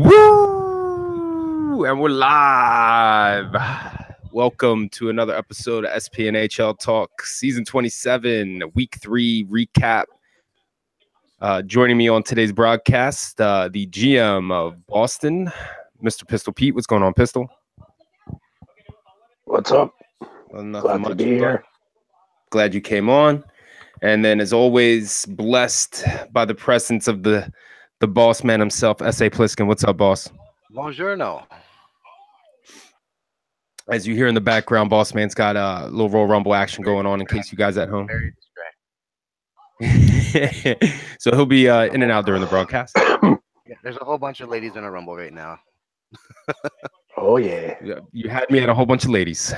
Woo! And we're live. Welcome to another episode of SPNHL Talk, Season 27, Week 3 recap. Joining me on today's broadcast, the GM of Boston, Mr. Pistol Pete. What's going on, Pistol? What's up? Well, nothing Glad much. to be here. Glad you came on. And then, as always, blessed by the presence of the boss man himself, S.A. Pliskin. What's up, boss? Buongiorno. As you hear in the background, boss man's got a little Royal Rumble action going on in case you guys at home. Very distracting. So he'll be in and out during the broadcast. Yeah, there's a whole bunch of ladies in a Rumble right now. Oh, yeah. You had me at a whole bunch of ladies.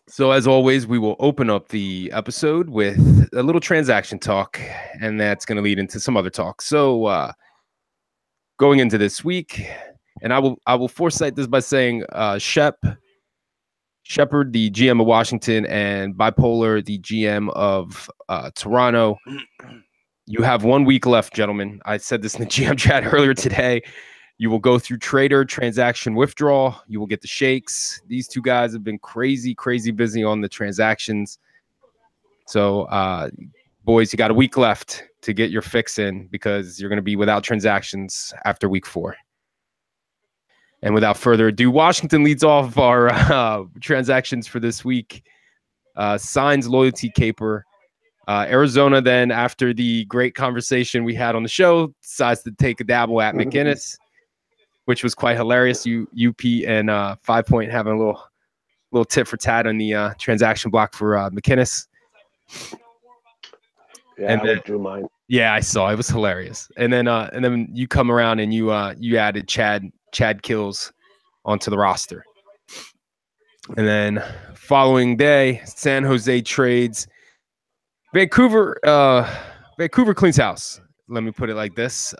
So as always, we will open up the episode with a little transaction talk, and that's going to lead into some other talk. So going into this week, and I will foresight this by saying Shepard, the GM of Washington, and Bipolar, the GM of Toronto. You have 1 week left, gentlemen. I said this in the GM chat earlier today. You will go through trader transaction withdrawal. You will get the shakes. These two guys have been crazy busy on the transactions. So, boys, you got a week left to get your fix in because you're going to be without transactions after week 4. And without further ado, Washington leads off our transactions for this week. Signs loyalty caper. Arizona then, after the great conversation we had on the show, decides to take a dabble at McInnes, which was quite hilarious. UP and 5 Point having a little tit for tat on the transaction block for McInnes. Yeah, I withdrew mine. Yeah, I saw it was hilarious. And then you come around and you added Chad Kills onto the roster. And then following day, San Jose trades Vancouver cleans house. Let me put it like this.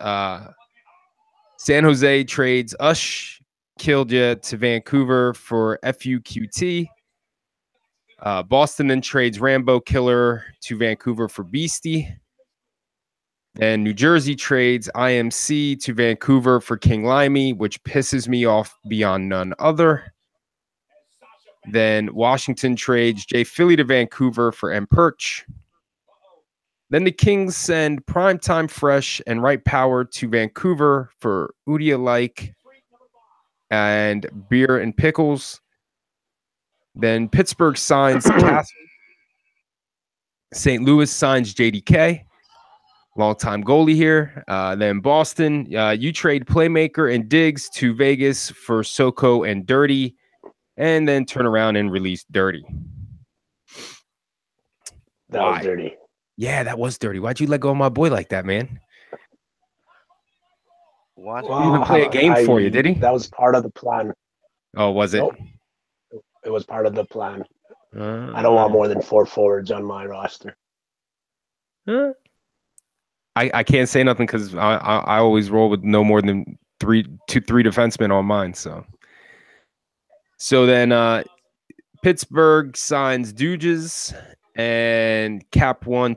San Jose trades Ush Killja to Vancouver for FUQT. Boston then trades Rambo Killer to Vancouver for Beastie. Then New Jersey trades IMC to Vancouver for King Limey, which pisses me off beyond none other. Then Washington trades Jay Philly to Vancouver for M. Perch. Then the Kings send Primetime Fresh and Right Power to Vancouver for Udia Like and Beer and Pickles. Then Pittsburgh signs Castle. St. Louis signs JDK, longtime goalie here. Then Boston, you trade Playmaker and Diggs to Vegas for Soko and Dirty, and then turn around and release Dirty. That was dirty. Yeah, that was dirty. Why'd you let go of my boy like that, man? What? He didn't even play a game for you, did he? That was part of the plan. Oh, was it? Nope. It was part of the plan. I don't want more than 4 forwards on my roster. I can't say nothing because I always roll with no more than three defensemen on mine. So then Pittsburgh signs Duges and cap one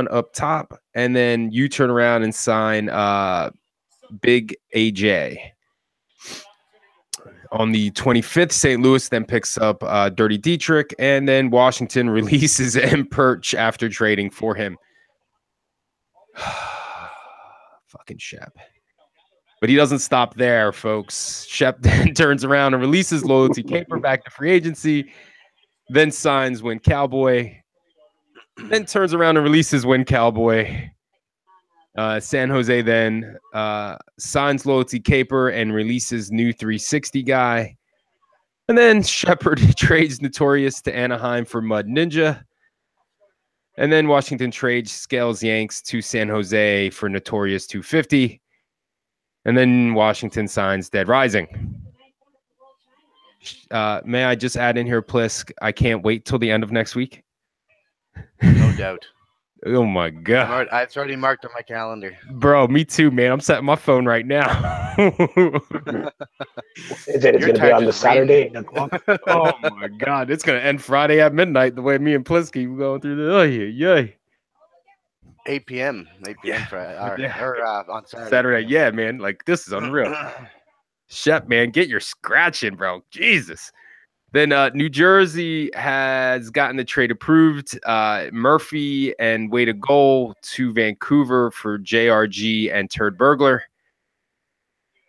up top, and then you turn around and sign Big AJ. On the 25th, St. Louis then picks up Dirty Dietrich, and then Washington releases M. Perch after trading for him. Fucking Shep. But he doesn't stop there, folks. Shep then turns around and releases loyalty caper back to free agency, then signs Win Cowboy, then turns around and releases Win Cowboy. San Jose then signs loyalty caper and releases new 360 guy. And then Shepard trades Notorious to Anaheim for Mud Ninja. And then Washington trades Scales Yanks to San Jose for Notorious 250. And then Washington signs Dead Rising. May I just add in here, Plisk, I can't wait till the end of next week. No doubt. Oh my God. It's already marked on my calendar. Bro, me too, man. I'm setting my phone right now. Is it going to be on the Saturday? Oh my God. It's going to end Friday at midnight the way me and Plisky were going through the. Oh, yeah. 8 p.m. 8 p.m. Yeah. On Saturday. Saturday. Yeah, man. Like, this is unreal. Shep, man, get your scratch in, bro. Jesus. Then New Jersey has gotten the trade approved. Murphy and Way to Goal to Vancouver for JRG and Turd Burglar.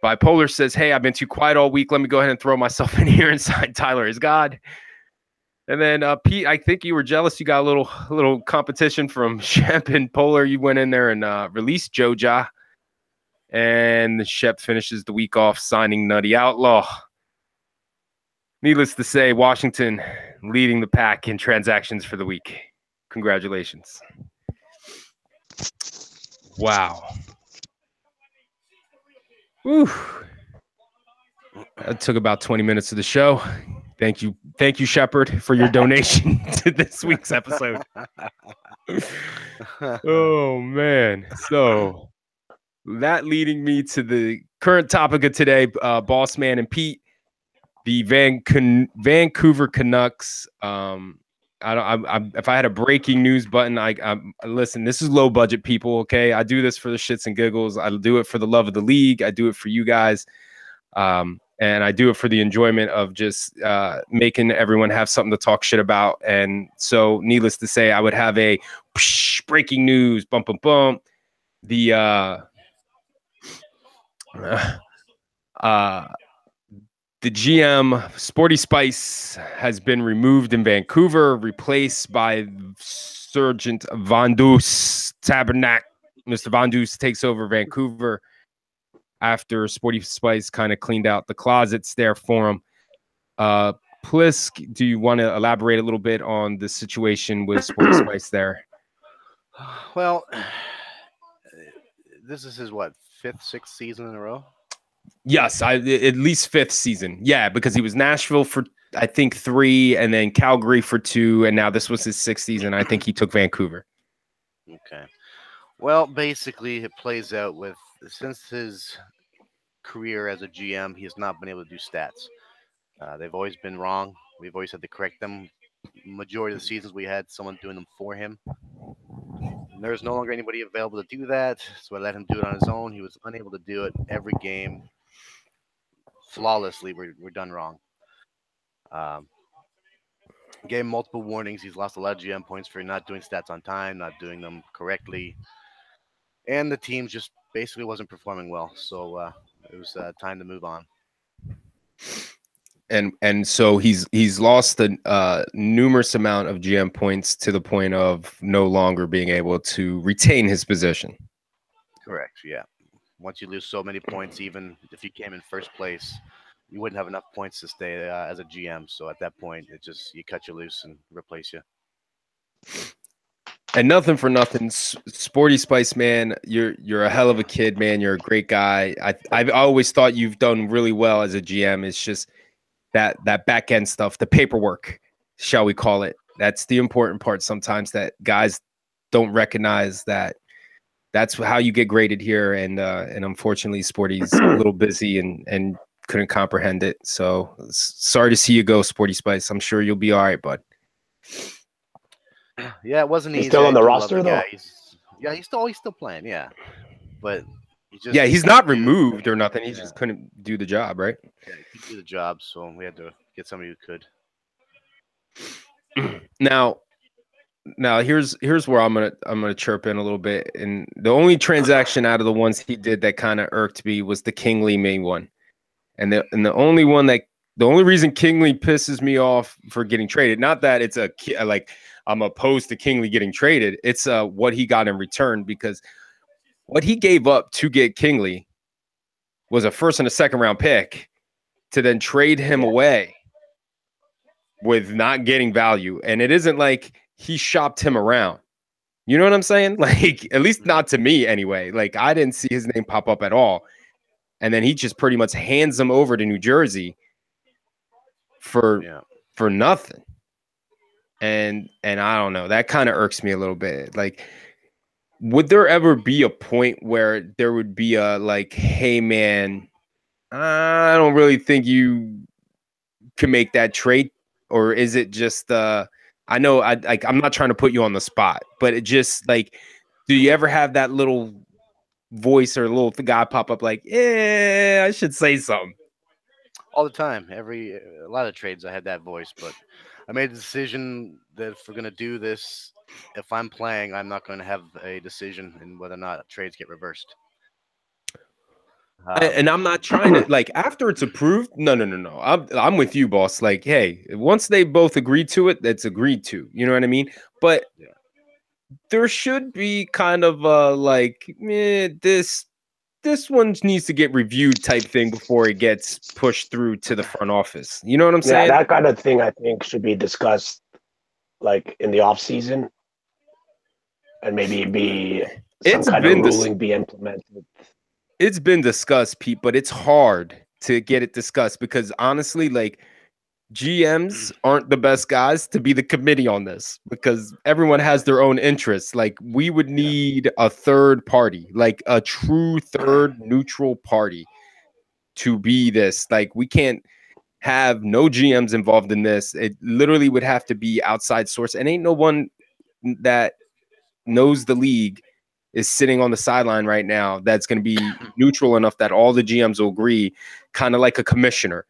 Bipolar says, hey, I've been too quiet all week. Let me go ahead and throw myself in here inside Tyler is God. And then Pete, I think you were jealous. You got a little competition from Shep and Polar. You went in there and released Joja. And Shep finishes the week off signing Nutty Outlaw. Needless to say, Washington leading the pack in transactions for the week. Congratulations. Wow. Whew. That took about 20 minutes of the show. Thank you, Shepard, for your donation to this week's episode. Oh, man. So that leading me to the current topic of today, Boss Man and Pete. The Vancouver Canucks. If I had a breaking news button, I listen. This is low budget, people. Okay, I do this for the shits and giggles. I do it for the love of the league. I do it for you guys, and I do it for the enjoyment of just making everyone have something to talk shit about. And so, needless to say, I would have a breaking news. Bump, bump, bump. The GM, Sporty Spice, has been removed in Vancouver, replaced by Sergeant Van Doos Tabernac. Mr. Van Doos takes over Vancouver after Sporty Spice kind of cleaned out the closets there for him. Plisk, do you want to elaborate a little bit on the situation with Sporty Spice there? Well, this is his, fifth, sixth season in a row? Yes, at least fifth season. Yeah, because he was Nashville for, I think, 3, and then Calgary for 2, and now this was his 6th season. I think he took Vancouver. Okay. Well, basically, it plays out with, since his career as a GM, he has not been able to do stats. They've always been wrong. We've always had to correct them. Majority of the seasons we had someone doing them for him. And there's no longer anybody available to do that, so I let him do it on his own. He was unable to do it every game. Flawlessly, we're done wrong. Gave him multiple warnings. He's lost a lot of GM points for not doing stats on time, not doing them correctly, and the team just basically wasn't performing well. So it was time to move on. And so he's lost a numerous amount of GM points to the point of no longer being able to retain his position. Correct. Yeah. Once you lose so many points, even if you came in first place, you wouldn't have enough points to stay as a GM. So at that point, you cut you loose and replace you. And nothing for nothing, Sporty Spice, man, you're a hell of a kid, man. You're a great guy. I've always thought you've done really well as a GM. It's just that back end stuff, the paperwork, shall we call it. That's the important part sometimes that guys don't recognize that. That's how you get graded here, and unfortunately, Sporty's a little busy and couldn't comprehend it. So sorry to see you go, Sporty Spice. I'm sure you'll be all right, bud. Yeah, it wasn't easy. He's still on the roster, though. He's still playing. Yeah, but he's not removed or nothing. He just couldn't do the job, right? Yeah, he could do the job, so we had to get somebody who could. Now here's where I'm gonna chirp in a little bit. And the only transaction out of the ones he did that kind of irked me was the Kingley May one. And the only reason Kingley pisses me off for getting traded, not that it's like I'm opposed to Kingley getting traded, it's what he got in return, because what he gave up to get Kingley was a 1st and a 2nd round pick to then trade him away with not getting value. And it isn't like he shopped him around. You know what I'm saying? Like, at least not to me anyway. Like, I didn't see his name pop up at all. And then he just pretty much hands him over to New Jersey for nothing. And I don't know. That kind of irks me a little bit. Like, would there ever be a point where there would be a like, hey man, I don't really think you can make that trade? Or is it just I know I'm not trying to put you on the spot, but it just like, Do you ever have that little voice or a little guy pop up like, yeah, I should say something? All the time. A lot of trades, I had that voice, but I made the decision that if we're gonna do this, if I'm playing, I'm not going to have a decision in whether or not trades get reversed. And I'm not trying to like after it's approved. No. I'm with you, boss. Like, hey, once they both agree to it, that's agreed to. You know what I mean? But Yeah. there should be kind of like this one needs to get reviewed type thing before it gets pushed through to the front office. You know what I'm saying? Yeah, that kind of thing I think should be discussed like in the off season, and maybe be some It's kind of been ruling be implemented. It's been discussed, Pete, but it's hard to get it discussed because honestly, like GMs aren't the best guys to be the committee on this because everyone has their own interests. Like we would need a third party, like a true third neutral party to be this. Like we can't have no GMs involved in this. It literally would have to be outside source, and ain't no one that knows the league is sitting on the sideline right now that's going to be neutral enough that all the GMs will agree, kind of like a commissioner.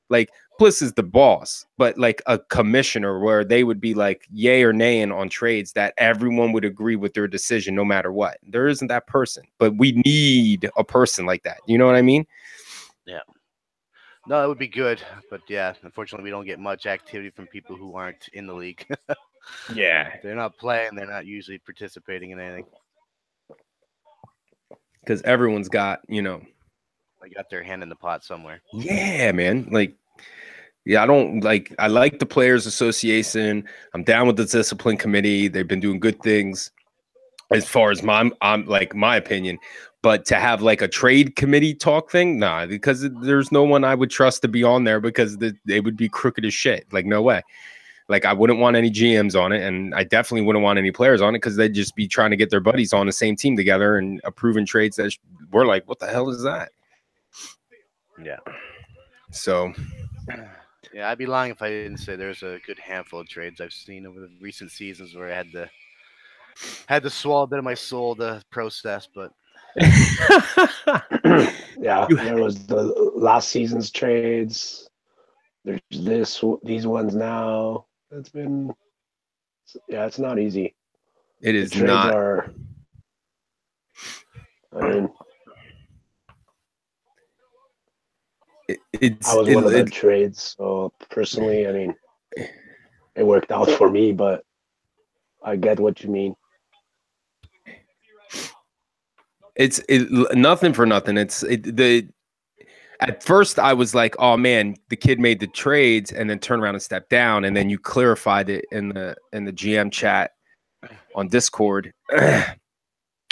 Like Bliss is the boss, but like a commissioner where they would be like yay or naying on trades that everyone would agree with their decision no matter what. There isn't that person, but we need a person like that. You know what I mean? Yeah. No, it would be good, but yeah, unfortunately, we don't get much activity from people who aren't in the league. Yeah, They're not playing. They're not usually participating in anything. because everyone's got, you know, They got their hand in the pot somewhere. yeah, man. Like, yeah, I like the Players Association. I'm down with the discipline committee. They've been doing good things as far as my opinion. But to have like a trade committee talk thing, nah, because there's no one I would trust to be on there because they would be crooked as shit. Like, no way. Like, I wouldn't want any GMs on it, and I definitely wouldn't want any players on it because they'd just be trying to get their buddies on the same team together and approving trades that we're like, what the hell is that? Yeah. So, yeah, I'd be lying if I didn't say there's a good handful of trades I've seen over the recent seasons where I had to swallow a bit of my soul to process, but Yeah, there was the last season's trades. There's these ones now. It's been, yeah, it's not easy. it The is trades not. are, I mean, It's I was one of the trades, so personally, I mean, it worked out for me, but I get what you mean. It's nothing for nothing. At first I was like, oh man, the kid made the trades and then turned around and stepped down, and then you clarified it in the GM chat on Discord,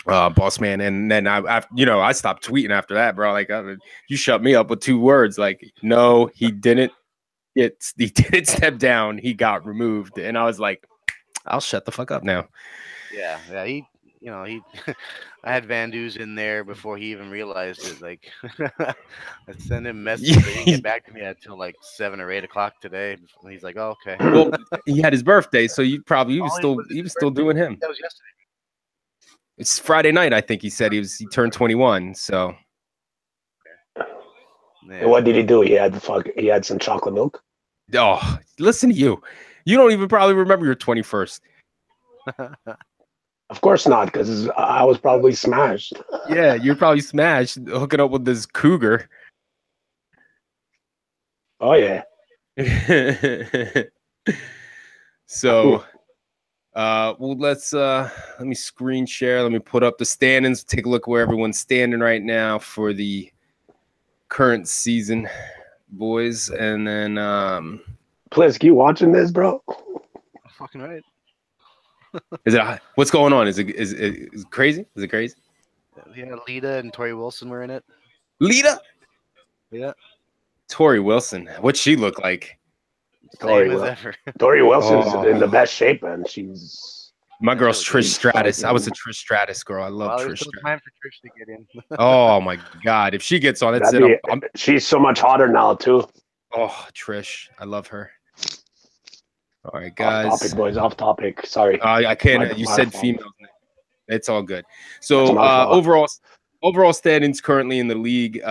boss man, and then I stopped tweeting after that, bro. Like you shut me up with 2 words, like no, he didn't step down, he got removed, and I was like, I'll shut the fuck up now. Yeah, he I had Van Du's in there before he even realized it. Like, I sent him messages. They didn't get back to me until like 7 or 8 o'clock today. He's like, "Oh, okay." Well, he had his birthday, so he was still doing him. That was yesterday. It's Friday night, I think he said he turned 21. So, Yeah. And what did he do? He had some chocolate milk. Oh, listen to you. You don't even probably remember your 21st. Of course not, because I was probably smashed. Yeah, you're probably smashed hooking up with this cougar. Oh yeah. So, well, let me screen share. Let me put up the standings. Take a look where everyone's standing right now for the current season, boys. And then, Plisk, you watching this, bro? Fucking right. What's going on? Is it crazy? Is it crazy? Yeah, Lita and Tori Wilson were in it. Lita? Yeah. Tori Wilson. What's she look like? Tori Wilson's in the best shape, and she's my girl's Trish Stratus. I was a Trish Stratus girl. I love Trish. Still time for Trish to get in. Oh my god! If she gets on, that's it. She's so much hotter now too. Oh, Trish, I love her. All right, guys. Off topic, boys. Off topic. Sorry. I can't. You said females. It's all good. That's So my fault. overall standings currently in the league.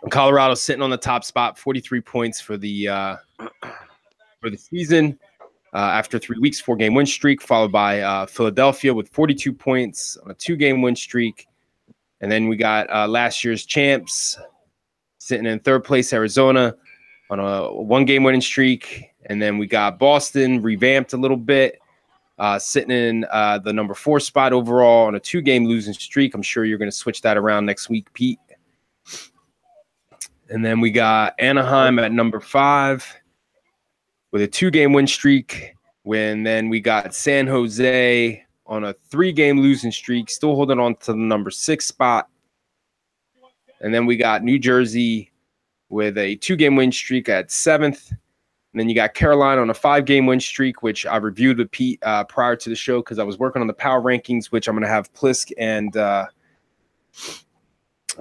Colorado sitting on the top spot, 43 points for the season. After 3 weeks, 4-game win streak, followed by Philadelphia with 42 points on a 2-game win streak. And then we got last year's champs sitting in third place, Arizona, on a 1-game winning streak. And then we got Boston revamped a little bit, sitting in the number 4 spot overall on a 2-game losing streak. I'm sure you're going to switch that around next week, Pete. And then we got Anaheim at number 5 with a 2-game win streak. Then we got San Jose on a 3-game losing streak, still holding on to the number 6 spot. And then we got New Jersey with a 2-game win streak at 7th. And then you got Carolina on a 5-game win streak, which I reviewed with Pete prior to the show because I was working on the power rankings, which I'm going to have Plisk and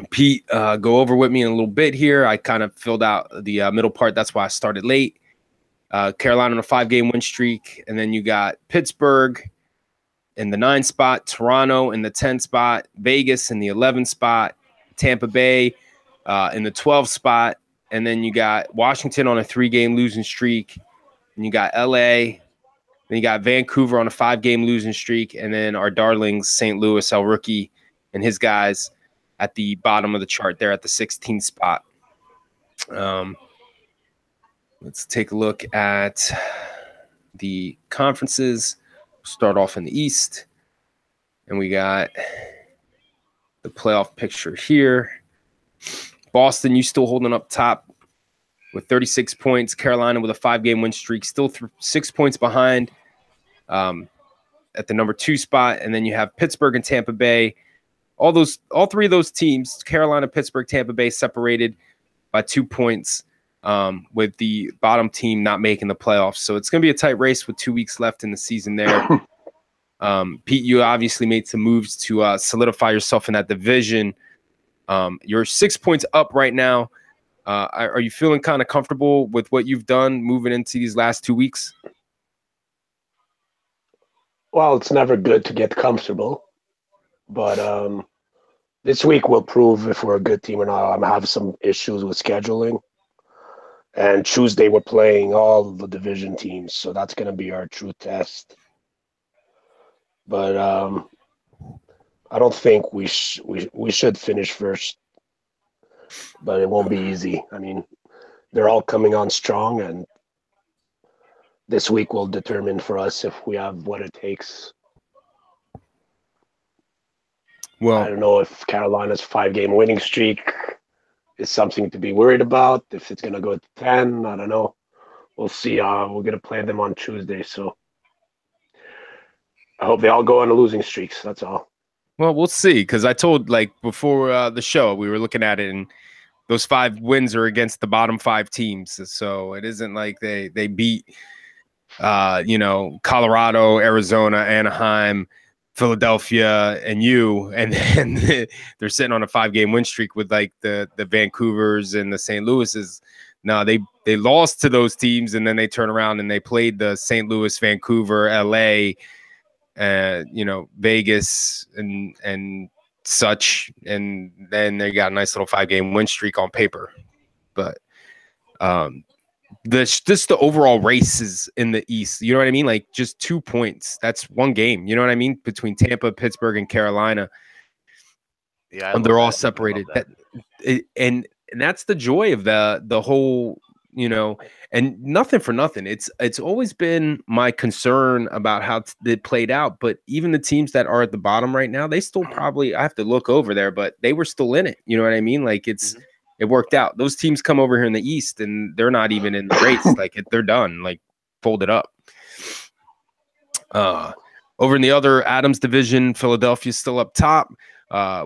Pete go over with me in a little bit here. I kind of filled out the middle part. That's why I started late. Carolina on a 5-game win streak. And then you got Pittsburgh in the 9 spot, Toronto in the 10 spot, Vegas in the 11 spot, Tampa Bay in the 12 spot. And then you got Washington on a 3-game losing streak. And you got LA. Then you got Vancouver on a 5-game losing streak. And then our darlings, St. Louis, El Rookie, and his guys at the bottom of the chart there at the 16th spot. Let's take a look at the conferences. Start off in the East. And we got the playoff picture here. Boston, you still holding up top with 36 points. Carolina with a 5-game win streak, still 6 points behind at the number 2 spot. And then you have Pittsburgh and Tampa Bay. All 3 of those teams, Carolina, Pittsburgh, Tampa Bay, separated by 2 points, with the bottom team not making the playoffs. So it's going to be a tight race with 2 weeks left in the season there. Pete, you obviously made some moves to solidify yourself in that division. You're 6 points up right now. Are you feeling kind of comfortable with what you've done moving into these last 2 weeks? Well, it's never good to get comfortable, but this week will prove if we're a good team or not. I have some issues with scheduling, and Tuesday we're playing all the division teams, so that's going to be our true test. But I don't think we should finish first, but it won't be easy. I mean, they're all coming on strong, and this week will determine for us if we have what it takes. Well, I don't know if Carolina's 5-game winning streak is something to be worried about. If it's going to go to 10, I don't know. We'll see. We're going to play them on Tuesday, so I hope they all go on losing streaks. That's all. Well, we'll see, because I told, before the show, we were looking at it, and those 5 wins are against the bottom 5 teams. So it isn't like they beat, Colorado, Arizona, Anaheim, Philadelphia, and you, and then they're sitting on a 5-game win streak with the Vancouvers and the St. Louis's. No, they lost to those teams, and then they turn around and they played the St. Louis, Vancouver, LA, Vegas and such, and then they got a nice little 5-game win streak on paper. But just the overall races in the East, you know what I mean? Like, just 2 points. That's 1 game. You know what I mean? Between Tampa, Pittsburgh, and Carolina. Yeah, and they're all separated. And that's the joy of the whole, and nothing for nothing. It's always been my concern about how it played out. But even the teams that are at the bottom right now, they still probably, I have to look over there, but they were still in it. You know what I mean? Like, it worked out. Those teams come over here in the East and they're not even in the race. They're done, folded up. Over in the other Adams division, Philadelphia's still up top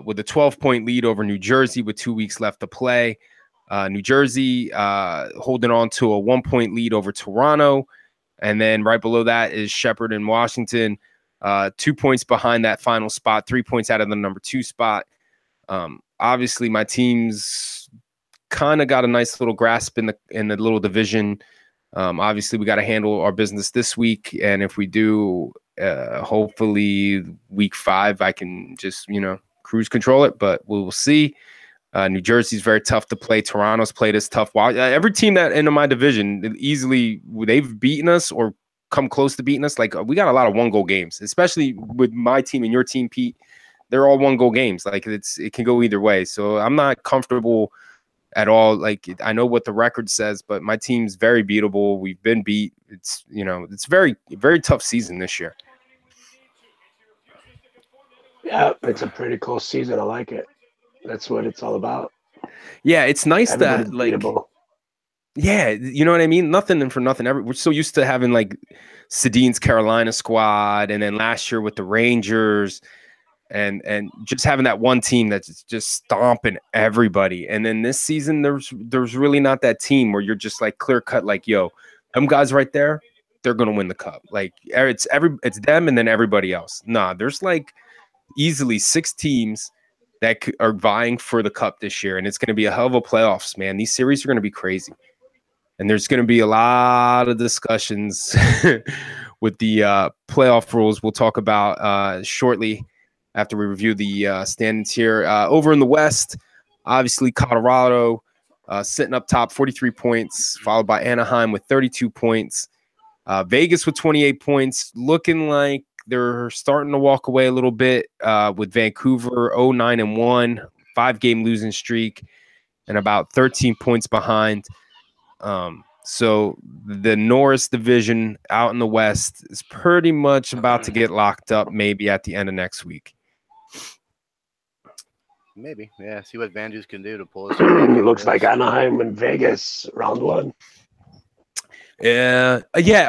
with a 12-point lead over New Jersey with 2 weeks left to play. New Jersey holding on to a 1-point lead over Toronto. And then right below that is Shepherd and Washington, 2 points behind that final spot, 3 points out of the number 2 spot. Obviously, my team's kind of got a nice little grasp in the little division. Obviously, we got to handle our business this week. And if we do, Hopefully week 5 I can just, cruise control it, but we will see. New Jersey's very tough to play. Toronto's played us tough. Every team that into my division, easily they've beaten us or come close to beating us. Like, we got a lot of 1-goal games, especially with my team and your team, Pete. They're all 1-goal games. Like, it can go either way. So I'm not comfortable at all. Like, I know what the record says, but my team's very beatable. We've been beat. It's very, very tough season this year. Yeah, it's a pretty close season. I like it. That's what it's all about. Yeah, it's nice Everybody's that, like, beatable. yeah, you know what I mean? Nothing and for nothing. We're so used to having, like, Sedine's Carolina squad, and then last year with the Rangers, and just having that one team that's just stomping everybody. And then this season, there's really not that team where you're just like clear cut, like, yo, them guys right there, they're gonna win the cup. Like, it's them and then everybody else. Nah, there's like easily 6 teams that are vying for the cup this year, and it's going to be a hell of a playoffs, man. These series are going to be crazy, and there's going to be a lot of discussions with the playoff rules. We'll talk about shortly after we review the standings here. Over in the West, obviously Colorado sitting up top, 43 points, followed by Anaheim with 32 points. Vegas with 28 points, looking like they're starting to walk away a little bit with Vancouver 0-9-1, 5-game losing streak, and about 13 points behind. So the Norris division out in the West is pretty much about to get locked up maybe at the end of next week. Maybe. Yeah, see what Van Duys can do to pull us. Looks like Anaheim and Vegas round 1. Yeah.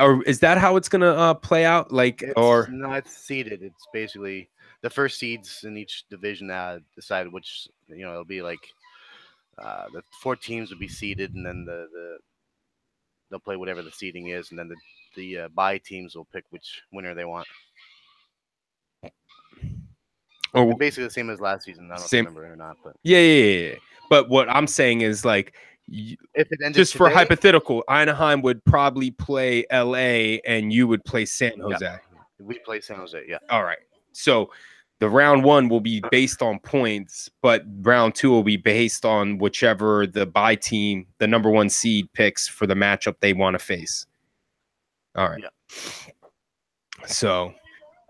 Or is that how it's gonna play out? Like, it's not seeded. It's basically the first seeds in each division decide which. It'll be like the 4 teams will be seeded, and then they'll play whatever the seeding is, and then the bye teams will pick which winner they want. Basically the same as last season. I don't know if you remember it or not, but yeah. But what I'm saying is, like, if it ended just today, for hypothetical, Anaheim would probably play LA and you would play San Jose. Yeah. We play San Jose, yeah. All right. So the round 1 will be based on points, but round 2 will be based on whichever the bye team, the number 1 seed, picks for the matchup they want to face. All right. Yeah. So,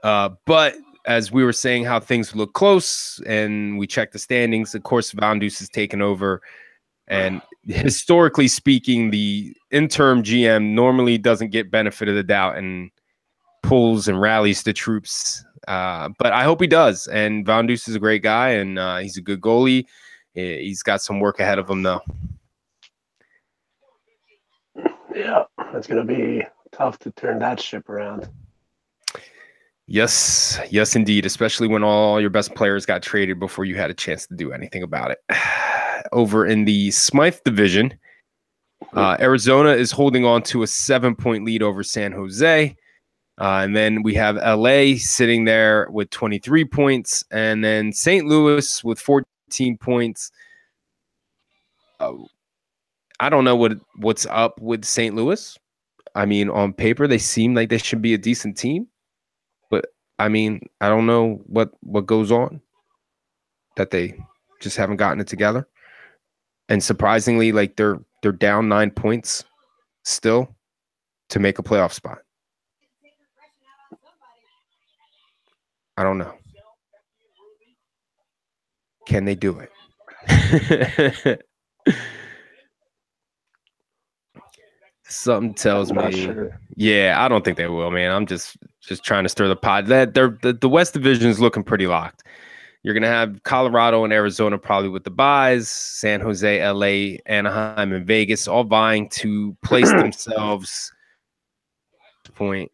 but as we were saying, how things look close, and we check the standings, of course, Van Duys is taking over. And historically speaking, the interim GM normally doesn't get benefit of the doubt and pulls and rallies the troops. But I hope he does. And Van Duys is a great guy, and he's a good goalie. He's got some work ahead of him, though. Yeah, it's going to be tough to turn that ship around. Yes, indeed, especially when all your best players got traded before you had a chance to do anything about it. Over in the Smythe division, Arizona is holding on to a 7-point lead over San Jose. And then we have LA sitting there with 23 points, and then St. Louis with 14 points. I don't know what's up with St. Louis. I mean, on paper, they seem like they should be a decent team. But, I mean, I don't know what goes on, that they just haven't gotten it together. And surprisingly, like, they're down 9 points still to make a playoff spot. I don't know. Can they do it? Something tells me, sure. Yeah, I don't think they will, man. I'm just trying to stir the pot. The West Division is looking pretty locked. You're gonna have Colorado and Arizona probably with the buys, San Jose, LA, Anaheim, and Vegas all vying to place themselves to point.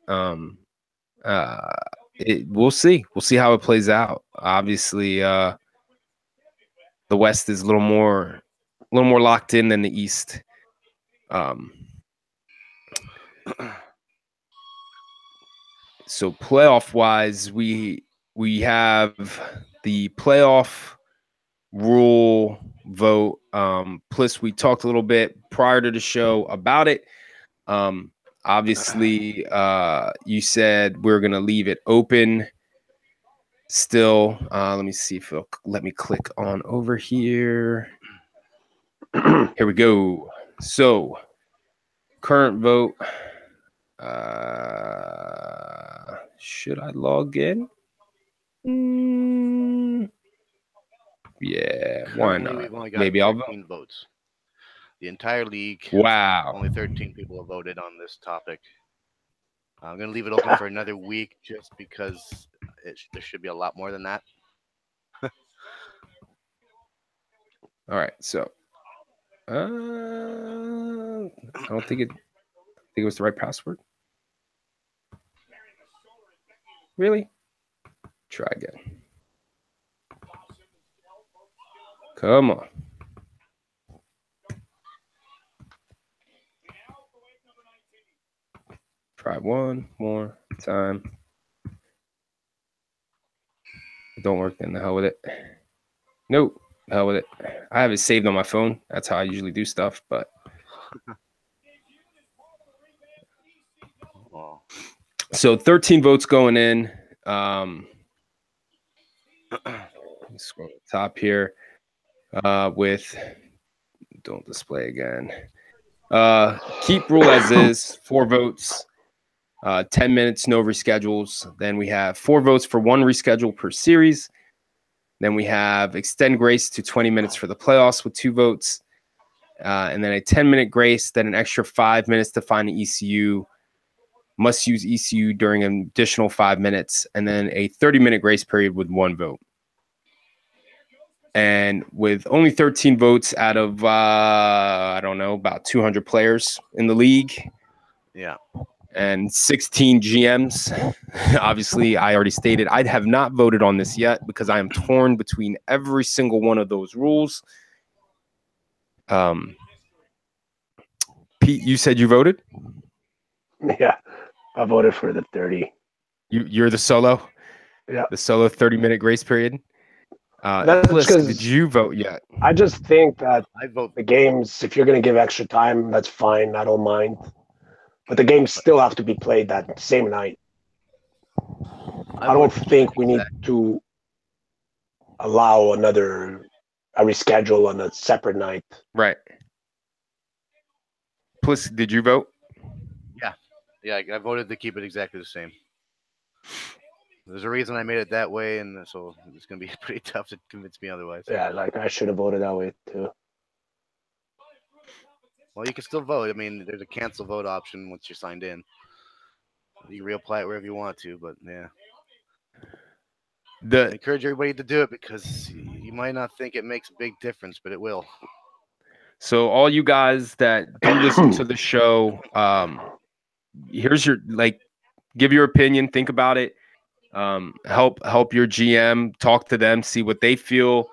We'll see. We'll see how it plays out. Obviously, the West is a little more locked in than the East. So playoff wise, we have the playoff rule vote. Plus, we talked a little bit prior to the show about it. Obviously, you said we're gonna leave it open. Still, let me see if it'll let me click on over here. Here we go. So, current vote. Should I log in? Yeah, why Currently, not? we've only got Maybe I'll 13 votes. The entire league, Wow. only 13 people have voted on this topic. I'm going to leave it open for another week just because there should be a lot more than that. All right, so I don't think it was the right password. Really? Try again. Come on. Try one more time. Don't work, then the hell with it. Nope, the hell with it. I have it saved on my phone. That's how I usually do stuff, but Oh. So 13 votes going in. Scroll to the top here with don't display again. Keep rule as is, 4 votes, 10 minutes, no reschedules. Then we have 4 votes for 1 reschedule per series. Then we have extend grace to 20 minutes for the playoffs with 2 votes. And then a 10-minute grace, then an extra 5 minutes to find an ECU. Must use ECU during an additional 5 minutes. And then a 30-minute grace period with 1 vote. And with only 13 votes out of, I don't know, about 200 players in the league. Yeah. And 16 GMs. Obviously, I already stated I have not voted on this yet because I am torn between every single one of those rules. Pete, you said you voted? Yeah, I voted for the 30. You're the solo? Yeah. The solo 30-minute grace period? That's Plisk, because did you vote yet? I just think that I vote. the games, if you're going to give extra time, that's fine. I don't mind. But the games still have to be played that same night. I don't think we need to allow a reschedule on a separate night. Right. Plisk, did you vote? Yeah, I voted to keep it exactly the same. There's a reason I made it that way, and so it's going to be pretty tough to convince me otherwise. Yeah, like I should have voted that way too. Well, you can still vote. I mean, there's a cancel vote option once you're signed in. You can reapply it wherever you want to, but yeah. I encourage everybody to do it because you might not think it makes a big difference, but it will. So all you guys that do listen to the show, here's your give your opinion, think about it. Help your GM, talk to them, see what they feel,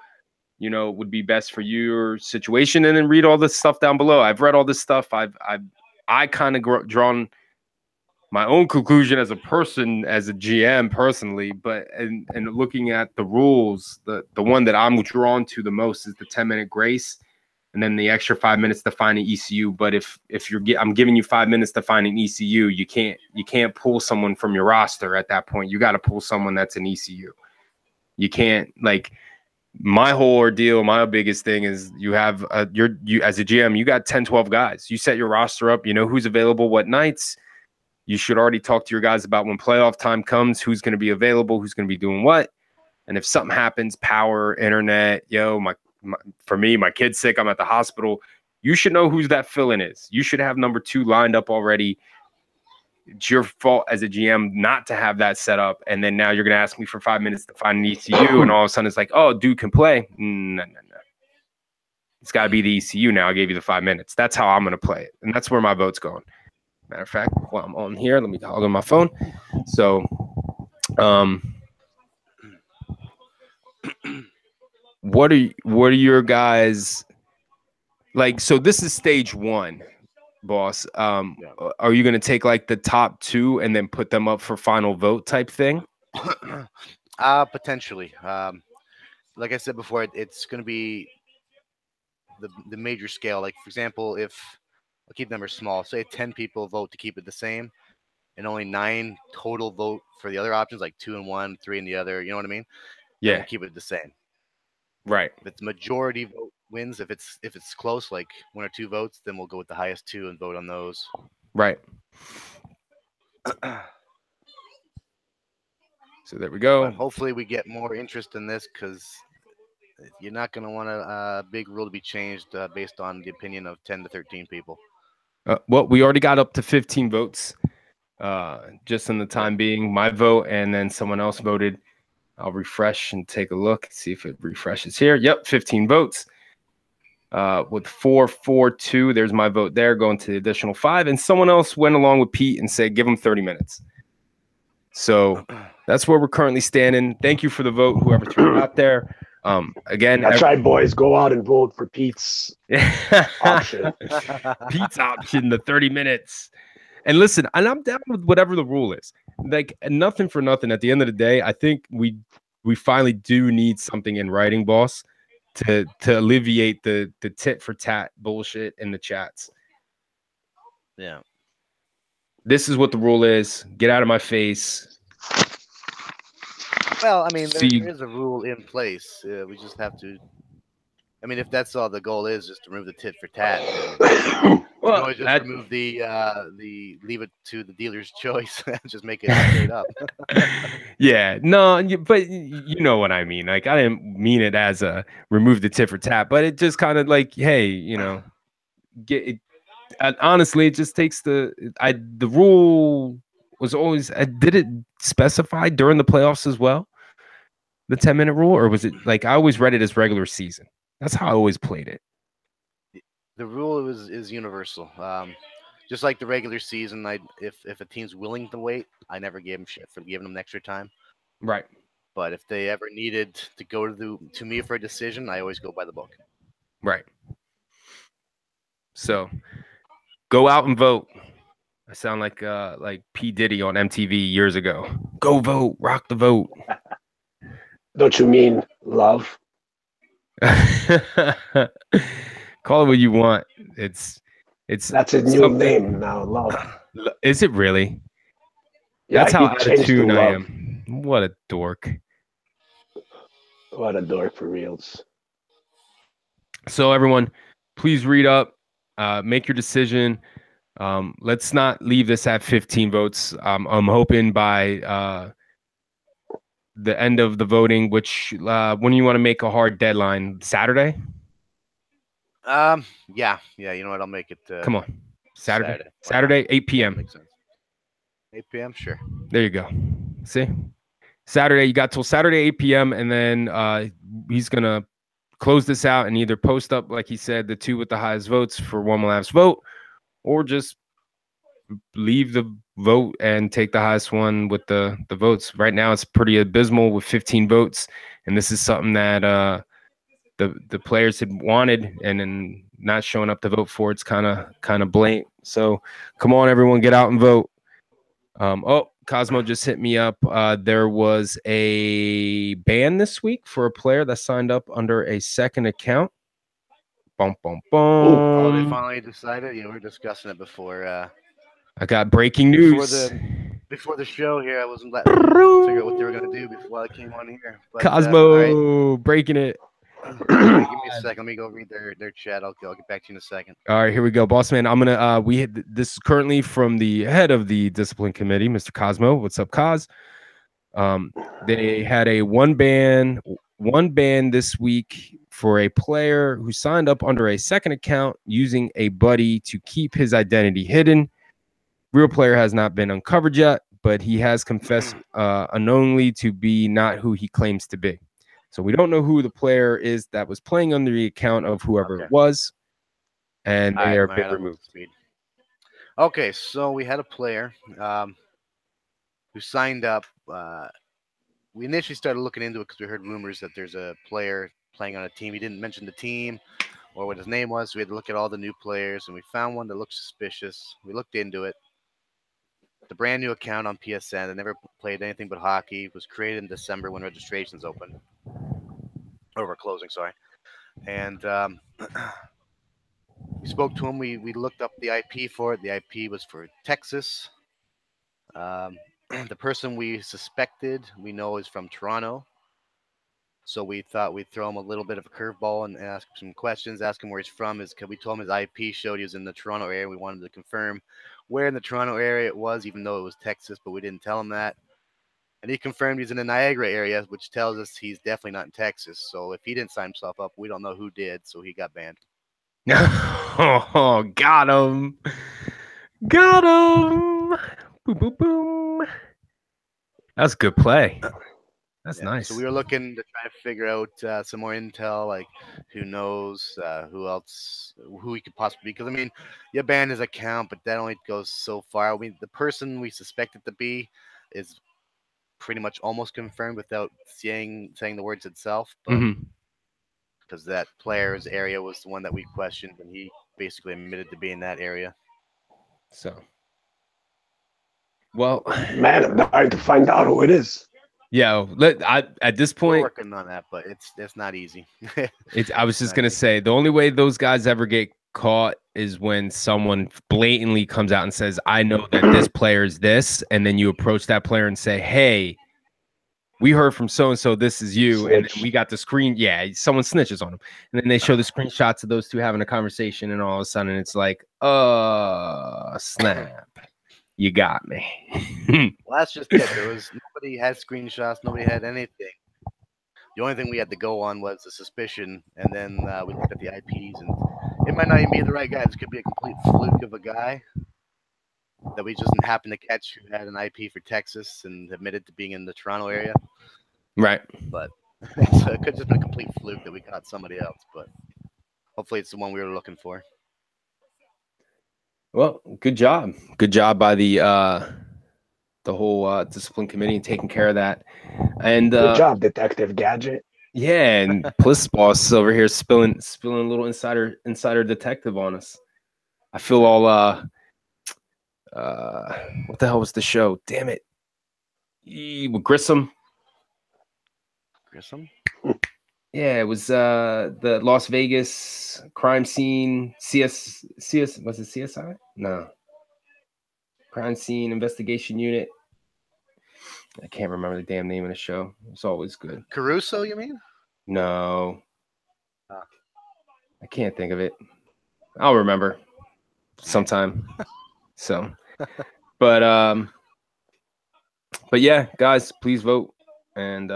would be best for your situation, and then read all this stuff down below. I've read all this stuff. I kind of drawn my own conclusion as a person, as a GM personally, but and looking at the rules, the one that I'm drawn to the most is the 10-minute grace. And then the extra 5 minutes to find an ECU. But if I'm giving you 5 minutes to find an ECU, you can't pull someone from your roster at that point. You got to pull someone that's an ECU. You can't my whole ordeal. My biggest thing is you have you as a GM, you got 10, 12 guys. You set your roster up. You know who's available, what nights. You should already talk to your guys about when playoff time comes, who's going to be available, who's going to be doing what. And if something happens, power, internet, for me, my kid's sick, I'm at the hospital, you should know who's that fill-in is. You should have number 2 lined up already. It's your fault as a GM not to have that set up. And then now you're going to ask me for 5 minutes to find an ECU. And all of a sudden it's like, oh, dude can play. No. It's got to be the ECU now. I gave you the 5 minutes. That's how I'm going to play it. And that's where my vote's going. Matter of fact, while I'm on here, let me log on my phone. So, what are your guys so this is stage 1, boss. Are you going to take the top 2 and then put them up for final vote type thing? Potentially. Like I said before, it's going to be the major scale. Like, for example, if I'll keep numbers small. Say 10 people vote to keep it the same, and only 9 total vote for the other options, like 2 in one, 3 in the other. You know what I mean? Then we'll Yeah. keep it the same. Right. If it's majority vote wins, if it's close, like 1 or 2 votes, then we'll go with the highest 2 and vote on those. Right. So there we go. But hopefully we get more interest in this, because you're not going to want a big rule to be changed based on the opinion of 10 to 13 people. Well, we already got up to 15 votes just in the time being. My vote, and then someone else voted. I'll refresh and take a look, see if it refreshes here. Yep, 15 votes. With 4-4-2, there's my vote there, going to the additional 5. And someone else went along with Pete and said, give him 30 minutes. So that's where we're currently standing. Thank you for the vote, whoever threw it out there. Again, that's right, boys. Go out and vote for Pete's option. Pete's option, the 30 minutes. And listen, and I'm down with whatever the rule is. Like, nothing for nothing. At the end of the day, I think we finally do need something in writing, boss, to alleviate the tit for tat bullshit in the chats. Yeah. This is what the rule is. Get out of my face. Well, I mean, there is a rule in place. We just have to. I mean, if that's all the goal is, just to remove the tit for tat, then we can always just remove the leave it to the dealer's choice and just make it straight up. Yeah, no, but you know what I mean. Like, I didn't mean it as a remove the tit for tat, but it just kind of like, hey, you know, get it. Honestly, it just takes the rule was always did it specify during the playoffs as well, the 10-minute rule, or was it like I always read it as regular season? That's how I always played it. The rule is universal. Just like the regular season, if a team's willing to wait, I never gave them shit for giving them extra time. Right. But if they ever needed to go to me for a decision, I always go by the book. Right. So go out and vote. I sound like P. Diddy on MTV years ago. Go vote, rock the vote. Don't you mean love? Call it what you want. It's that's a new name now. Love. Is it really? Yeah, that's how out of tune I am. What a dork. What a dork for reals. So everyone, please read up, make your decision. Let's not leave this at 15 votes. I'm hoping by the end of the voting, which when you want to make a hard deadline, Saturday? Yeah. You know what? I'll make it. Come on, Saturday, 8 p.m. Makes sense. 8 p.m. Sure. There you go. See, Saturday. You got till Saturday 8 p.m. and then he's gonna close this out and either post up, like he said, the 2 with the highest votes for one last vote, or just leave the vote and take the highest one with the votes. Right now, it's pretty abysmal with 15 votes, and this is something that the players had wanted, and then not showing up to vote for it's kind of blatant. So come on, everyone, get out and vote. Cosmo just hit me up. There was a ban this week for a player that signed up under a second account. Boom, boom, boom. Oh, they finally decided. Yeah, we were discussing it before. I got breaking news. Before the show here, I wasn't letting them figure out what they were going to do before I came on here. But, Cosmo, breaking it. Give me a second. Let me go read their chat. I'll get back to you in a second. All right, here we go, boss man. I'm gonna this is currently from the head of the discipline committee, Mr. Cosmo. What's up, Cos? They had a one ban this week for a player who signed up under a second account using a buddy to keep his identity hidden. Real player has not been uncovered yet, but he has confessed unknowingly to be not who he claims to be. So we don't know who the player is that was playing under the account of whoever it was, and they are been removed. Okay, so we had a player who signed up. We initially started looking into it because we heard rumors that there's a player playing on a team. He didn't mention the team or what his name was, so we had to look at all the new players, and we found one that looked suspicious. We looked into it. The brand new account on PSN that never played anything but hockey was created in December when registrations opened. Or we're closing, sorry. And We spoke to him. We looked up the IP for it. The IP was for Texas. The person we suspected we know is from Toronto. So we thought we'd throw him a little bit of a curveball and ask him some questions, ask him where he's from. We told him his IP showed he was in the Toronto area. We wanted to confirm where in the Toronto area it was, even though it was Texas, but we didn't tell him that. And he confirmed he's in the Niagara area, which tells us he's definitely not in Texas. So if he didn't sign himself up, we don't know who did. So he got banned. Oh, got him. Got him. Boom, boom, boom. That's a good play. That's nice. So we were looking to try to figure out some more intel, like who knows, who else, who he could possibly be. Because I mean, you ban his account, but that only goes so far. I mean, the person we suspect it to be is pretty much almost confirmed without saying the words itself. But because that player's area was the one that we questioned, and he basically admitted to be in that area. So, well, man, I'm dying to find out who it is. Yeah, at this point, we're working on that, but it's not easy. I was just gonna say the only way those guys ever get caught is when someone blatantly comes out and says, "I know that this player is this," and then you approach that player and say, "Hey, we heard from so and so, this is you," and then we got the screen. Yeah, someone snitches on them, and then they show the screenshots of those two having a conversation, and all of a sudden it's like, snap. You got me. Well, that's just it. Nobody had screenshots. Nobody had anything. The only thing we had to go on was the suspicion, and then we looked at the IPs, and it might not even be the right guy. This could be a complete fluke of a guy that we just happened to catch who had an IP for Texas and admitted to being in the Toronto area. Right. But it could just be a complete fluke that we caught somebody else. But hopefully it's the one we were looking for. Well, good job. Good job by the whole discipline committee and taking care of that. And good job, Detective Gadget. Yeah, and Bliss Boss over here spilling a little insider detective on us. I feel all what the hell was the show? Damn it. Grissom. Grissom? Yeah, it was the Las Vegas crime scene CS was it CSI? No. Crime scene investigation unit. I can't remember the damn name of the show. It's always good. Caruso, you mean? No. I can't think of it. I'll remember sometime. So, but yeah, guys, please vote and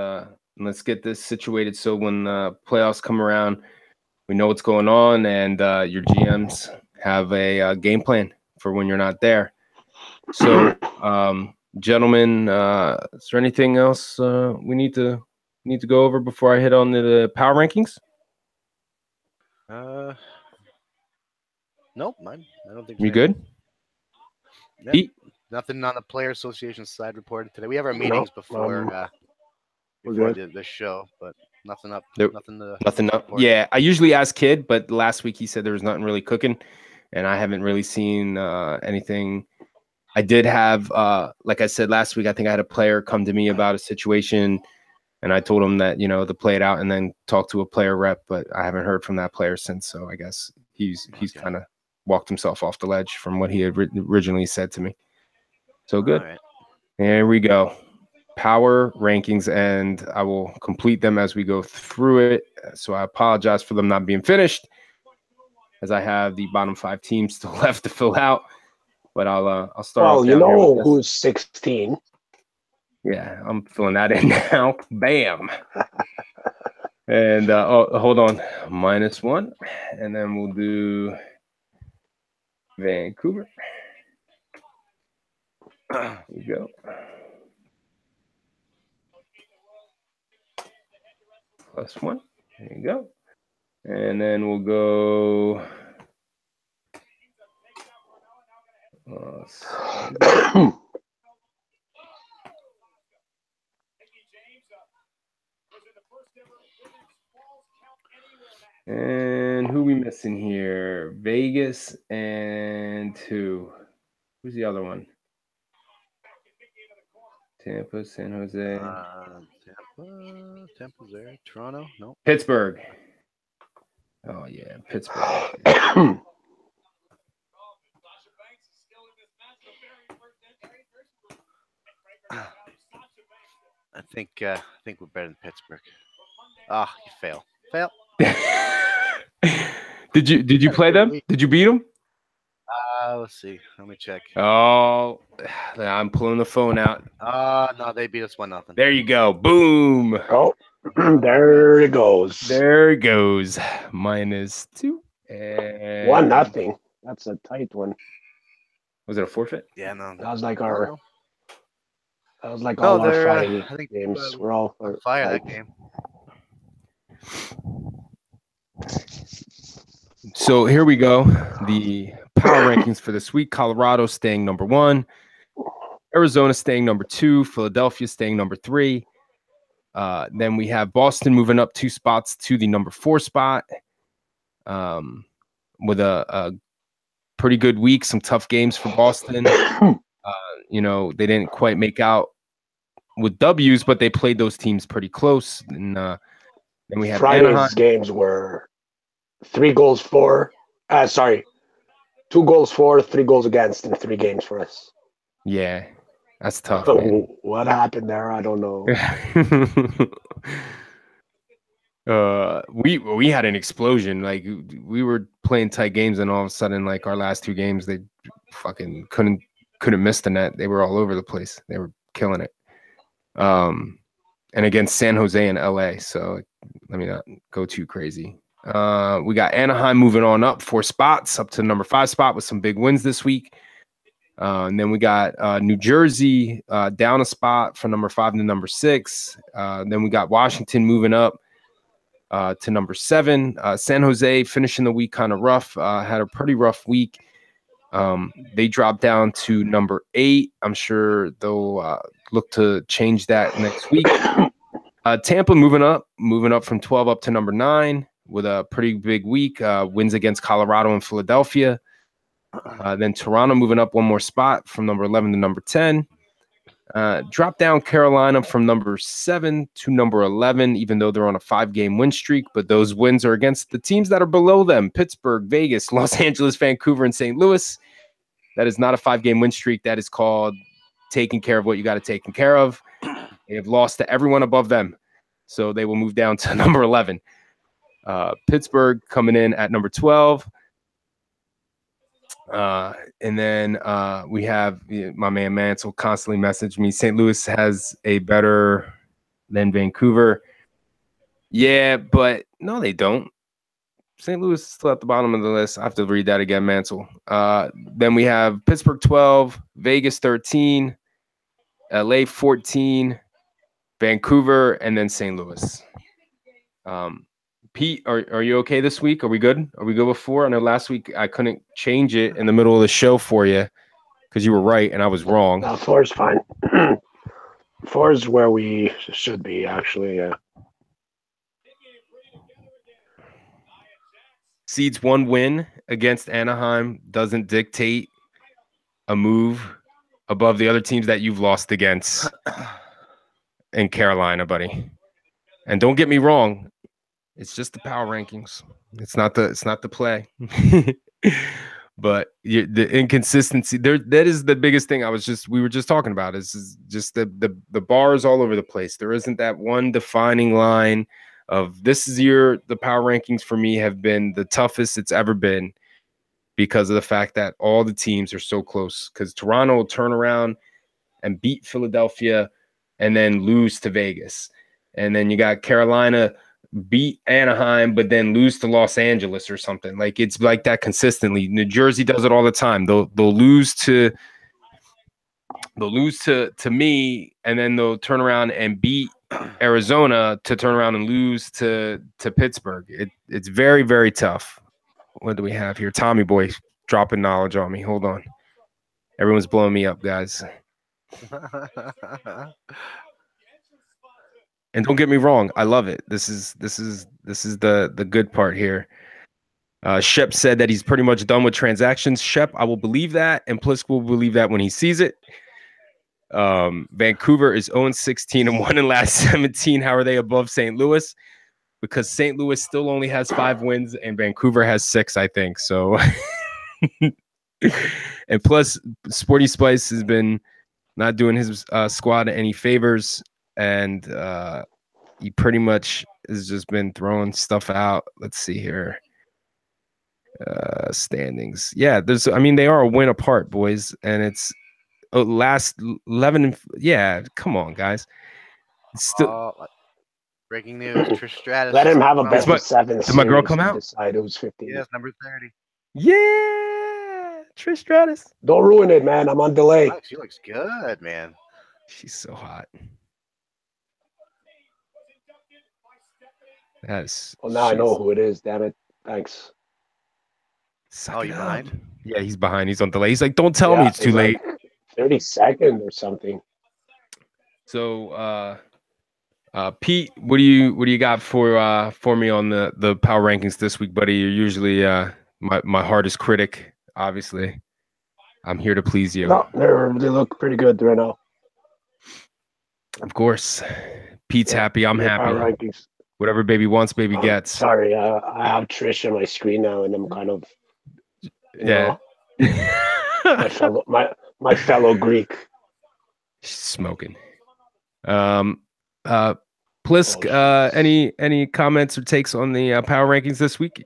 let's get this situated so when playoffs come around, we know what's going on and your GMs have a game plan for when you're not there. So, gentlemen, is there anything else we need to go over before I hit on the power rankings? Nope, I don't think you good? Yep. Nothing on the Player Association side reported today. We have our meetings before the show, but nothing up. Nothing up. Yeah, I usually ask Kid, but last week he said there was nothing really cooking, and I haven't really seen anything. I did have, like I said last week, I think I had a player come to me about a situation, and I told him that, to play it out and then talk to a player rep, but I haven't heard from that player since. So I guess he's kind of walked himself off the ledge from what he had originally said to me. So good. Right. There we go. Power rankings, and I will complete them as we go through it. So I apologize for them not being finished, as I have the bottom 5 teams still left to fill out. But I'll start off. Well, you know who's 16. Yeah, I'm filling that in now. Bam. And hold on, -1, and then we'll do Vancouver. There you go. +1. There you go. And then we'll go. And who we missing here? Vegas and who? Who's the other one? Tampa, San Jose. Tampa's there. Toronto? No. Pittsburgh. Oh yeah, Pittsburgh. think we're better than Pittsburgh. Ah, you fail. Did you play them? Did you beat them? Let's see. Let me check. Oh, I'm pulling the phone out. No, they beat us 1-0. There you go. Boom. Oh, there it goes. There it goes. -2. And 1-0. That's a tight one. was it a forfeit? Yeah, no. That was like no, our. no. That was like No, all our they're. Friday I think games. We're all on fire tight. that game. So here we go. The power rankings for this week. Colorado staying number 1. Arizona staying number 2. Philadelphia staying number 3. Then we have Boston moving up 2 spots to the number 4 spot. With a pretty good week, some tough games for Boston. They didn't quite make out with W's, but they played those teams pretty close. And then we have Friday's Anaheim. games were 3 goals for. 2 goals for, 3 goals against in 3 games for us. Yeah, that's tough, man. What happened there? I don't know. We had an explosion. Like we were playing tight games, and all of a sudden, like our last 2 games, they fucking couldn't miss the net. They were all over the place. They were killing it. And against San Jose and LA. So let me not go too crazy. We got Anaheim moving on up 4 spots up to number 5 spot with some big wins this week. And then we got New Jersey down a spot from number 5 to number 6. Then we got Washington moving up to number 7. San Jose finishing the week kind of rough. Had a pretty rough week. They dropped down to number 8. I'm sure they'll look to change that next week. Tampa moving up from 12 up to number 9 with a pretty big week. Wins against Colorado and Philadelphia. Then Toronto moving up 1 more spot from number 11 to number 10. Drop down Carolina from number 7 to number 11, even though they're on a 5-game win streak. But those wins are against the teams that are below them: Pittsburgh, Vegas, Los Angeles, Vancouver, and St. Louis. That is not a 5-game win streak. That is called taking care of what you got to take care of. They have lost to everyone above them, so they will move down to number 11. Pittsburgh coming in at number 12. And then we have my man Mansell constantly message me. St. Louis has a better than Vancouver. Yeah, but no, they don't. St. Louis is still at the bottom of the list. I have to read that again, Mansell. Then we have Pittsburgh 12, Vegas 13, LA 14, Vancouver, and then St. Louis. Pete, are you okay this week? Are we good? Are we good with 4? I know last week I couldn't change it in the middle of the show for you because you were right and I was wrong. 4 is fine. 4 is where we should be, actually. Yeah. Seeds 1 win against Anaheim doesn't dictate a move above the other teams that you've lost against in Carolina, buddy. And don't get me wrong, it's just the power rankings. It's not the play. But the inconsistency there, that is the biggest thing we were just talking about is just the bars all over the place. There isn't that one defining line of this is the power rankings for me have been the toughest it's ever been because of the fact that all the teams are so close, because Toronto will turn around and beat Philadelphia and then lose to Vegas. And then you got Carolina beat Anaheim, but then lose to Los Angeles or something. Like it's like that consistently. New Jersey does it all the time. They'll lose to me, and then they'll turn around and beat Arizona to turn around and lose to Pittsburgh. It's very, very tough. What do we have here? Tommy Boy dropping knowledge on me. Hold on. Everyone's blowing me up, guys. And don't get me wrong, I love it. This is the good part here. Shep said that he's pretty much done with transactions. Shep, I will believe that, and Plisk will believe that when he sees it. Vancouver is 0-16 and 1 in last 17. How are they above St. Louis? Because St. Louis still only has 5 wins and Vancouver has 6, I think. So, and plus, Sporty Spice has been not doing his squad any favors. and he pretty much has just been throwing stuff out. Let's see here. Standings. Yeah, they are a win apart, boys, and it's last 11. Yeah, come on, guys. It's still breaking news: Trish Stratus. Let him have a Did best of 7 did my girl series come to out? decide who's 15. Yes, number 30. Yeah, Trish Stratus. Don't ruin it, man. I'm on delay. She looks good, man. She's so hot. That's. Well, now I know who it is. Damn it. Thanks. Suck it you up. behind? Yeah, he's behind. He's on delay. He's like, don't tell me it's too late. Like 32nd or something. So, Pete, what do you got for me on the power rankings this week, buddy? You're usually my hardest critic. Obviously, I'm here to please you. No, they look pretty good right now. Of course, Pete's happy. I'm happy. Power rankings. Whatever baby wants, baby gets. Sorry, I have Trish on my screen now, and I'm kind of my fellow Greek. She's smoking. Plisk, any comments or takes on the power rankings this week?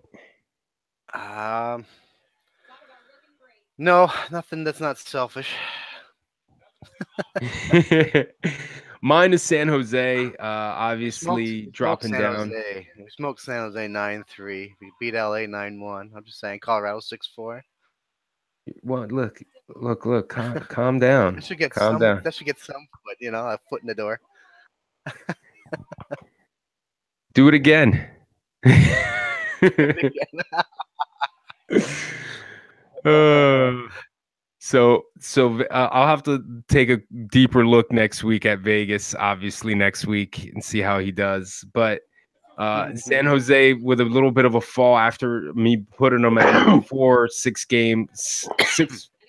No, nothing that's not selfish. Mine is San Jose, obviously dropping San down. Jose. We smoked San Jose 9-3. We beat LA 9-1. I'm just saying, Colorado 6-4. Well, look, calm down. That should get calm down. That should get some foot, a foot in the door. Do it again. So I'll have to take a deeper look next week at Vegas, obviously next week, and see how he does. But San Jose with a little bit of a fall after me putting them at 6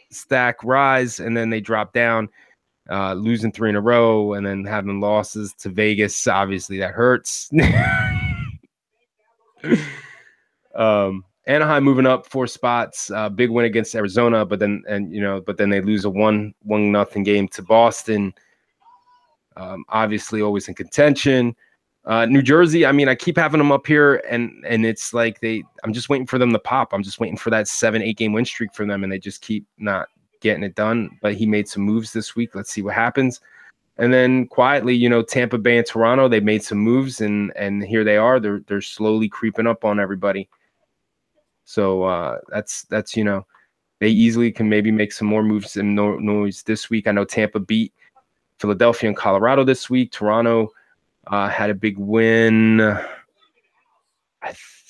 stack rise, and then they drop down, losing 3 in a row, and then having losses to Vegas. Obviously, that hurts. Anaheim moving up 4 spots, big win against Arizona, but then they lose a 1-0 game to Boston. Obviously, always in contention. New Jersey, I keep having them up here, and it's like I'm just waiting for them to pop. I'm just waiting for that 7-8 game win streak from them, and they just keep not getting it done. But he made some moves this week. Let's see what happens. And then quietly, Tampa Bay and Toronto, they made some moves, and here they are. They're slowly creeping up on everybody. So that's they easily can maybe make some more moves and noise this week. I know Tampa beat Philadelphia and Colorado this week. Toronto had a big win. I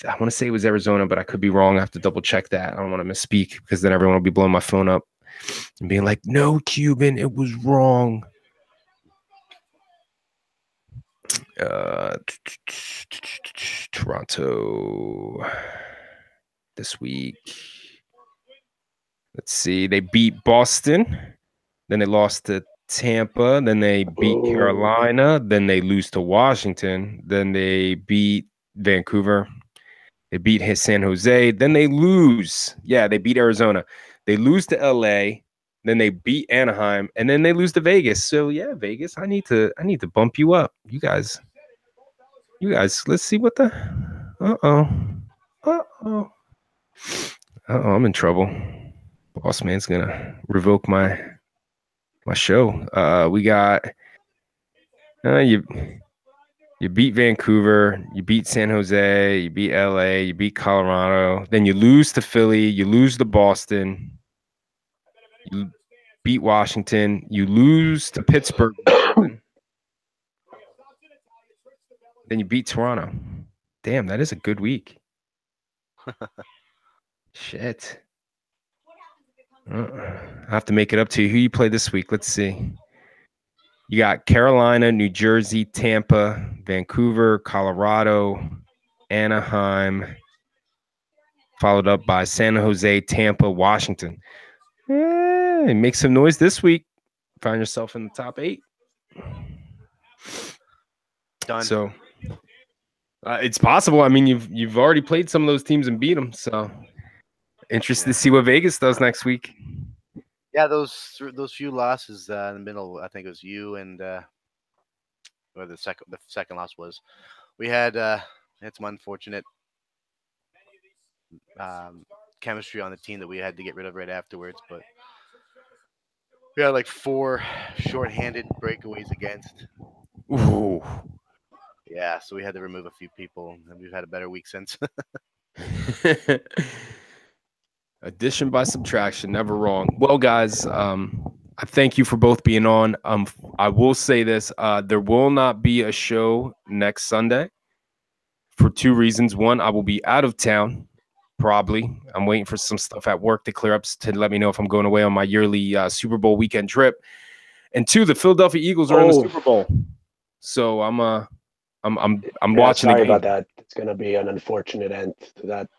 want to say it was Arizona, but I could be wrong. I have to double check that. I don't want to misspeak because then everyone will be blowing my phone up and being like, "No, Cuban, it was wrong." Toronto this week. Let's see. They beat Boston. Then they lost to Tampa. Then they beat Carolina. Then they lose to Washington. Then they beat Vancouver. They beat San Jose. Then they lose. Yeah, they beat Arizona. They lose to LA. Then they beat Anaheim. And then they lose to Vegas. So yeah, Vegas, I need to bump you up. You guys, let's see what the I'm in trouble. Boss man's gonna revoke my show. We got you beat Vancouver, you beat San Jose, you beat LA, you beat Colorado, then you lose to Philly, you lose to Boston, you beat Washington, you lose to Pittsburgh, then you beat Toronto. Damn, that is a good week. Shit. I have to make it up to you. Who you play this week? Let's see. You got Carolina, New Jersey, Tampa, Vancouver, Colorado, Anaheim, followed up by San Jose, Tampa, Washington. Make some noise this week. Find yourself in the top 8. Done. So it's possible. You've already played some of those teams and beat them. So interested to see what Vegas does next week. Yeah, those few losses in the middle. I think it was you and or the second loss was. We had some unfortunate chemistry on the team that we had to get rid of right afterwards, but we had like 4 shorthanded breakaways against. Ooh. Yeah, so we had to remove a few people, and we've had a better week since. Addition by subtraction, never wrong. Well, guys, I thank you for both being on. I will say this: there will not be a show next Sunday for 2 reasons. One, I will be out of town. Probably, I'm waiting for some stuff at work to clear up to let me know if I'm going away on my yearly Super Bowl weekend trip. And 2, the Philadelphia Eagles are in the Super Bowl, so I'm watching. Sorry the game. about that. It's gonna be an unfortunate end to that.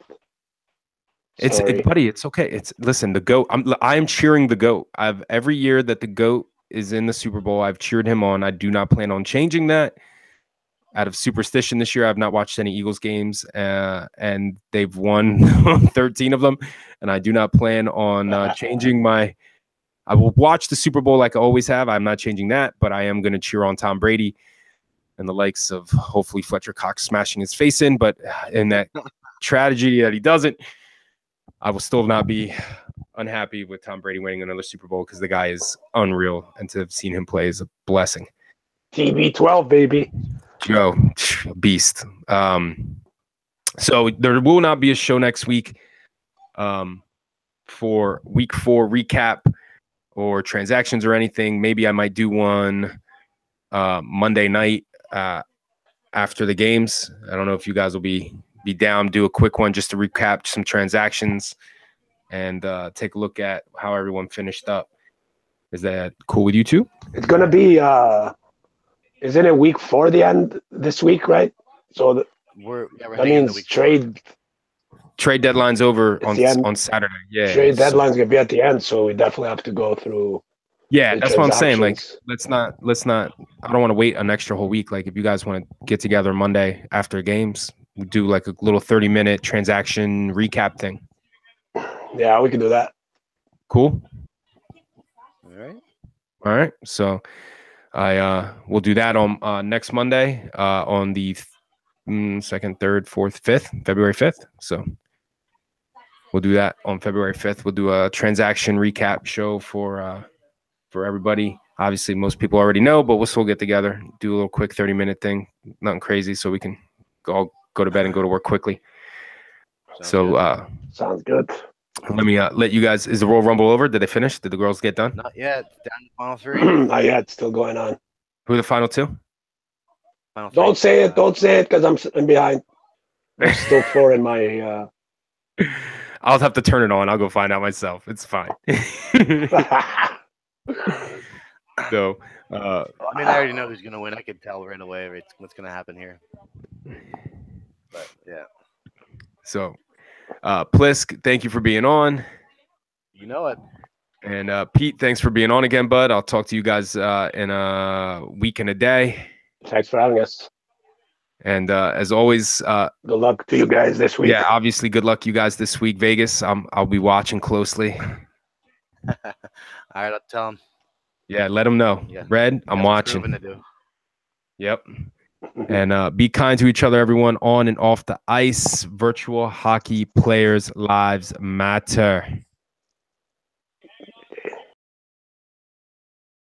Buddy, it's okay. Listen, the GOAT. I am cheering the GOAT. Every year that the GOAT is in the Super Bowl, I've cheered him on. I do not plan on changing that. Out of superstition this year, I've not watched any Eagles games, and they've won 13 of them. And I do not plan on changing my. I will watch the Super Bowl like I always have. I'm not changing that, but I am going to cheer on Tom Brady and the likes of hopefully Fletcher Cox smashing his face in. But in that tragedy that he doesn't, I will still not be unhappy with Tom Brady winning another Super Bowl because the guy is unreal, and to have seen him play is a blessing. TB12, baby. Joe, beast. So there will not be a show next week for week 4 recap or transactions or anything. Maybe I might do one Monday night after the games. I don't know if you guys will be down, do a quick one just to recap some transactions and take a look at how everyone finished up. Is that cool with you two? It's going to be, isn't it week 4 the end this week, right? So we're that means trade deadline's over on Saturday. Yeah. Trade deadline's going to be at the end, so we definitely have to go through. Yeah, that's what I'm saying. Like, let's not. I don't want to wait an extra whole week. Like, if you guys want to get together Monday after games, we do like a little 30-minute transaction recap thing. Yeah, we can do that. Cool. All right. So, I will do that on next Monday on the 2nd, 3rd, 4th, 5th, February 5th. So we'll do that on February 5th. We'll do a transaction recap show for everybody. Obviously, most people already know, but we'll still get together, do a little quick 30-minute thing, nothing crazy, so we can all go to bed and go to work quickly. Sounds good. Let me let you guys. Is the Royal Rumble over? Did they finish? Did the girls get done? Not yet. Down to final 3. Not yet. It's still going on. Who are the final 2? Final 3. Don't say it. Don't say it because I'm sitting behind. There's still 4 in my. I'll have to turn it on. I'll go find out myself. It's fine. So, I mean, I already know who's gonna win. I can tell right away what's gonna happen here. But yeah. So, Plisk, thank you for being on. You know it. And Pete, thanks for being on again, bud. I'll talk to you guys in a week and a day. Thanks for having us. And as always, good luck to you guys this week. Yeah, obviously, good luck you guys this week, Vegas. I'll be watching closely. All right, I'll tell him. Yeah, let him know. Yeah. Red, I'm watching. To do. Yep. And be kind to each other, everyone, on and off the ice. Virtual hockey players' lives matter.